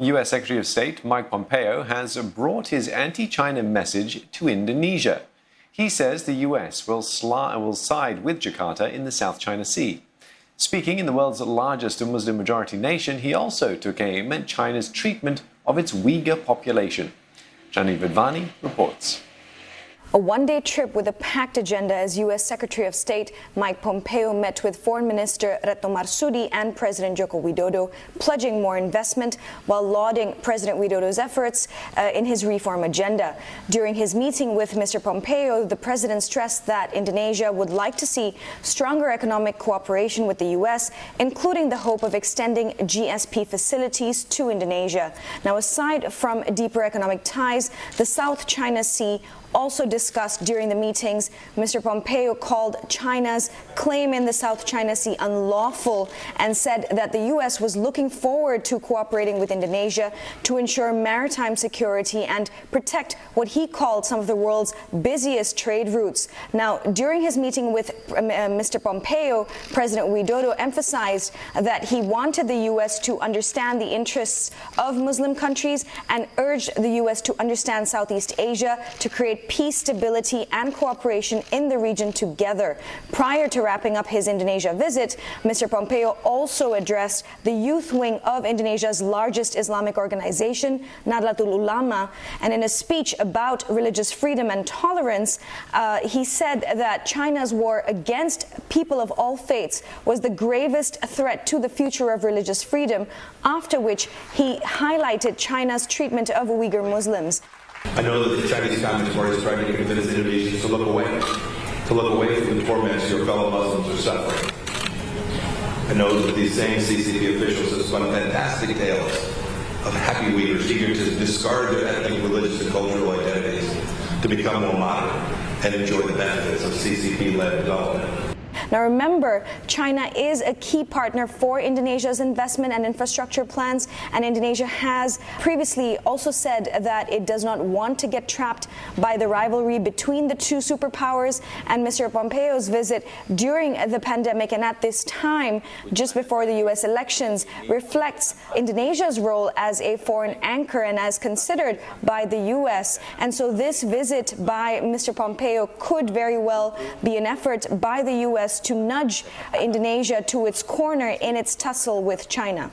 U.S. Secretary of State Mike Pompeo has brought his anti-China message to Indonesia. He says the U.S. will side with Jakarta in the South China Sea. Speaking in the world's largest Muslim-majority nation, he also took aim at China's treatment of its Uyghur population. Jani Vidvani reports. A one-day trip with a packed agenda as U.S. Secretary of State Mike Pompeo met with Foreign Minister Retno Marsudi and President Joko Widodo, pledging more investment while lauding President Widodo's efforts in his reform agenda. During his meeting with Mr. Pompeo, the president stressed that Indonesia would like to see stronger economic cooperation with the U.S., including the hope of extending GSP facilities to Indonesia. Now, aside from deeper economic ties, the South China Sea also discussed during the meetings. Mr. Pompeo called China's claim in the South China Sea unlawful and said that the U.S. was looking forward to cooperating with Indonesia to ensure maritime security and protect what he called some of the world's busiest trade routes. Now, during his meeting with Mr. Pompeo, President Widodo emphasized that he wanted the U.S. to understand the interests of Muslim countries and urged the U.S. to understand Southeast Asia to create peace, stability, and cooperation in the region together. Prior to wrapping up his Indonesia visit, Mr. Pompeo also addressed the youth wing of Indonesia's largest Islamic organization, Nahdlatul Ulama, and in a speech about religious freedom and tolerance, he said that China's war against people of all faiths was the gravest threat to the future of religious freedom, after which he highlighted China's treatment of Uyghur Muslims. I know that the Chinese Communist Party is trying to convince Indonesians to look away from the torments your fellow Muslims are suffering. I know that these same CCP officials have spun fantastic tales of happy Uyghurs eager to discard their ethnic, religious, and cultural identities to become more modern and enjoy the benefits of CCP-led development. Now remember, China is a key partner for Indonesia's investment and infrastructure plans, and Indonesia has previously also said that it does not want to get trapped by the rivalry between the two superpowers. And Mr. Pompeo's visit during the pandemic and at this time, just before the U.S. elections, reflects Indonesia's role as a foreign anchor and as considered by the U.S. And so this visit by Mr. Pompeo could very well be an effort by the U.S. to nudge Indonesia to its corner in its tussle with China.